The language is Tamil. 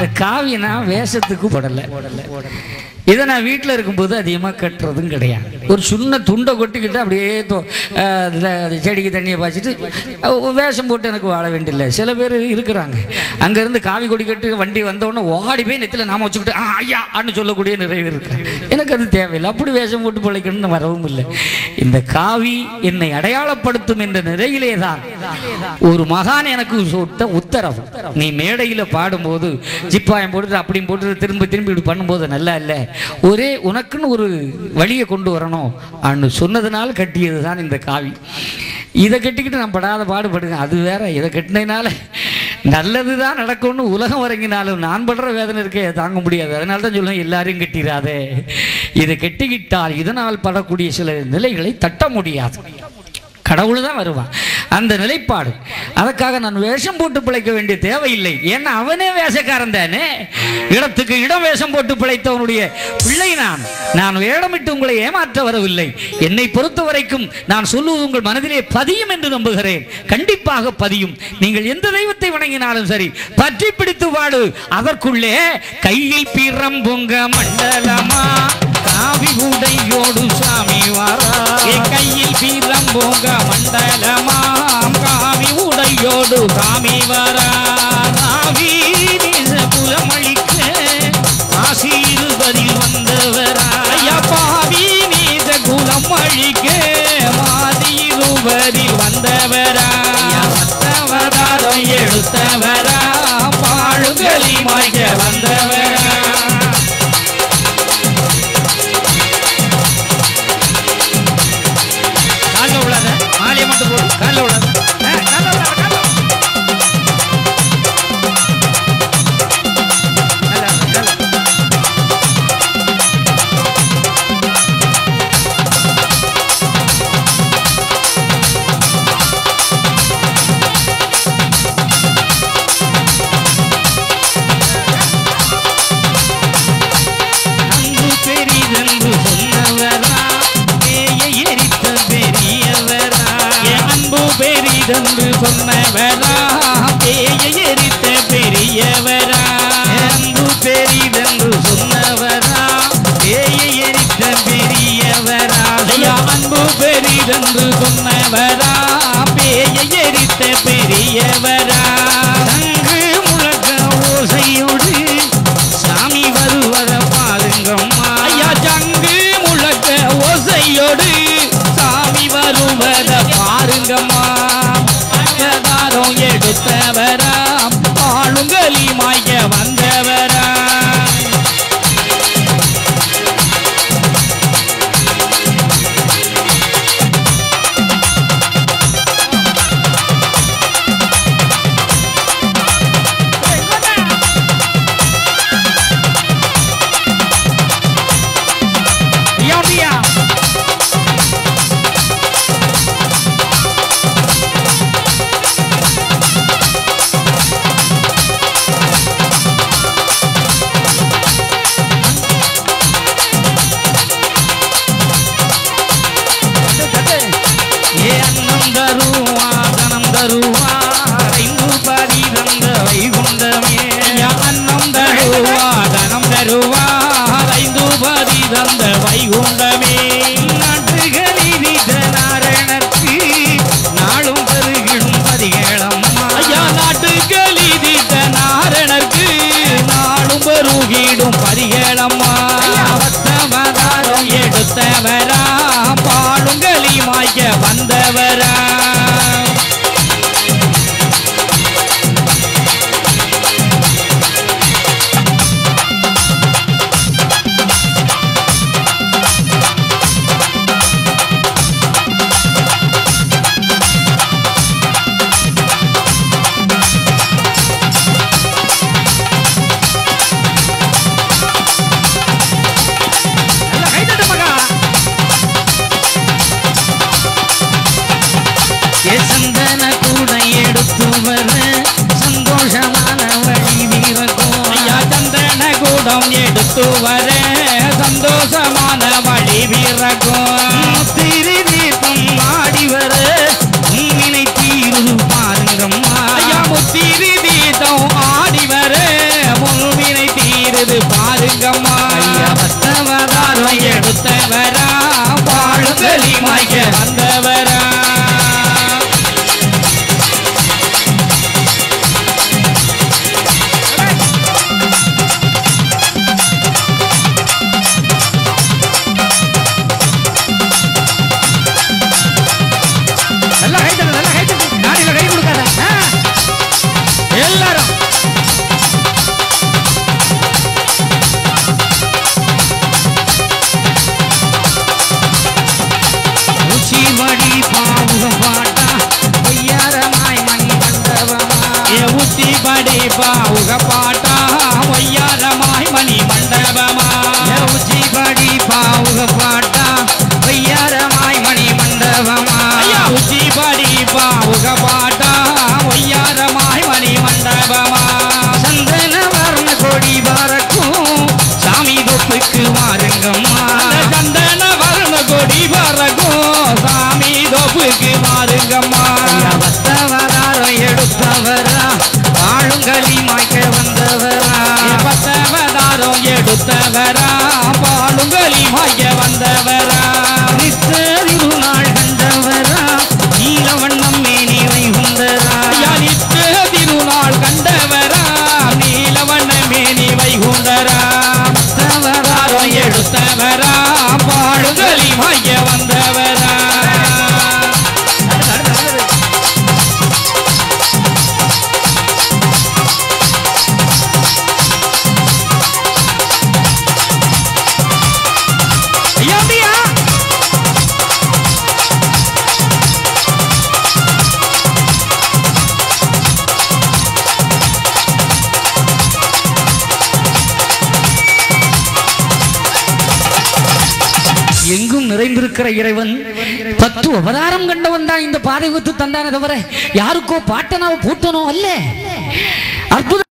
இந்த காவினா வேஷத்துக்கு போடலை. இதை நான் வீட்டில் இருக்கும்போது அதிகமாக கட்டுறதும் கிடையாது. ஒரு சின்ன துண்டை கொட்டிக்கிட்டு அப்படியே செடிக்கு தண்ணியை பாய்ச்சிட்டு வேஷம் போட்டு எனக்கு வாழ வேண்டியில்லை. சில பேர் இருக்கிறாங்க அங்கேருந்து காவி கொடி கட்டு வண்டி வந்தோடனே ஓடி போய் நெத்தில நாம வச்சுக்கிட்டு ஐயா அன்னு சொல்லக்கூடிய நிறைய இருக்கு. எனக்கு அது தேவையில்லை. அப்படி வேஷம் போட்டு பிழைக்கணும்னு வரவும் இல்லை. இந்த காவி என்னை அடையாளப்படுத்தும் என்ற நிறையிலே தான் ஒரு மகான் எனக்கு சொட்ட உத்தரவு. நீ மேடையில் பாடும்போது ஜிப்பாயம் போட்டு அப்படியும் போட்டு திரும்ப திரும்பி இப்படி பண்ணும்போது நல்லா இல்லை, ஒரே உனக்குன்னு ஒரு வழியை கொண்டு வரணும் அன்னு சொன்னதுனால கட்டியது தான் இந்த காவி. இதை கட்டிக்கிட்டு நான் படாத பாடுபடுங்க, அது வேற. இதை கட்டினால நல்லது தான் நடக்கும்னு உலகம் வரங்கினாலும் நான் படுற வேதனை இருக்கே தாங்க முடியாது. அதனால தான் சொல்லுவேன், எல்லாரையும் கட்டிடாதே. இதை கட்டிக்கிட்டால் இதனால் படக்கூடிய சில நிலைகளை தட்ட முடியாது. கடவுள் தான் வருவான். அந்த நிலைப்பாடு. அதற்காக நான் வேஷம் போட்டு பிழைக்க வேண்டிய தேவையில்லை. ஏன்னா அவனே வேஷக்காரன் தானே. இடத்துக்கு இடம் வேஷம் போட்டு பிழைத்தவனுடைய பிள்ளை நான் வேடமிட்டு உங்களை ஏமாற்ற வரவில்லை. என்னை பொறுத்த வரைக்கும் நான் சொல்லுவது உங்கள் மனதிலே பதியும் என்று நம்புகிறேன். கண்டிப்பாக பதியும். நீங்கள் எந்த தெய்வத்தை வணங்கினாலும் சரி, பற்றி பிடித்து வாடு. அதற்குள்ளே கையில் பீரம் பொங்க மண்டலமா காவி உடையோடு சாமி வாரா. கையில் பீரம் பொங்க மண்டலமா காவி உடையோடு சாமி வாரா. காவி புலமளிக்க ஆசீர்வதில் வந்தவரா. பாவி நீத குலம் அழிக்க மாதிருவதில் வந்தவரா. மத்தவதாரம் எடுத்தவரா பாழுகளி மாய்க்க வந்தவரா. மாலையை மட்டும் போடு, காலில் விடாத. பெரிதென்று சொன்னவரா பேயை எரித்த பெரியவரா. அன்பு பெரிதென்று சொன்னவரா பேயை எரித்த பெரியவரா. அன்பு பெரிதென்று சொன்னவரா பேயை எரித்த பெரியவரா. தங்கு முழக்க ஓசையோடு சாமி வருவத பாருங்கம்மா. ஜங்கு முழக்க ஓசையோடு சாமி வருவத பாருங்கம்மா. எடுத்தவரா ஆளுங்களி மாய்க்க வந்தவரா. வைகுண்டமே நாட்டுகளில் நாரணர்க்கு நாளும் பெருகிடும் பதிகேளம்மா. நாட்டுகளில் நாரணர்க்கு நாளும் பெருகிடும் பதிகேளம்மா. அவதாரம் எடுத்தவரா பாடுங்களி மாய்க்க வந்தவரா. சந்தன கூட எடுத்து வர சந்தோஷமான வழி வீரக்கும். சந்தன கூடம் எடுத்து வர சந்தோஷமான வழி வீரக்கும். திருதீபம் ஆடி வர உன்னினை தீரு பாருங்கம்மா. முத்திரு தீபம் ஆடி வர வாருங்கம்மா ஐயா வந்தவதாரம் எடுத்தவரா வாழுங்களி மாய்க்க வந்தவரா எல்லாரும் உச்சிமடி பாவுகம் பாட்டா ஒய்யாரமாய் மணி மண்டபமா உச்சிமடி பாவுக பாட்டா ஒய்யாரமாய் மணி மண்டபமா உச்சிமடி பாவுக பாட்டா ஒய்யாரமாய் மணி மண்டபமா உச்சிமடி பாவுக பாட்டா ஒய்யாரமாய் மணி மண்டபமா சந்தன வர்ண கொடி பறக்கும் சாமி தொப்புக்கு வாருங்கம்மா சந்தன வர்ண கொடி பறக்கும் சாமி தொப்புக்கு வாருங்கம்மா பத்தவதாரம் எடுத்தவரா வாழுங்களி மாய்க்க வந்தவரா பத்தவதாரம் எடுத்தவரா வாழுங்களி மாய்க்க வந்தவரா நித்த திருநாள் கண்டவரா நீலவண்ணம் மேனி வைகுந்தரா நித்த திருநாள் கண்டவரா நீலவண்ண மேனி வைகுந்தரா பத்தவதாரம் எடுத்தவரா வாழுங்களி மாய்க்க வந்தவரா எங்கும் நிறைந்திருக்கிற இறைவன் 10 அவதாரம் கண்டவன் தான் இந்த பாதை வித்து தந்தானே தவிர யாருக்கோ பாட்டனோ பூட்டனோ அல்ல. அற்புத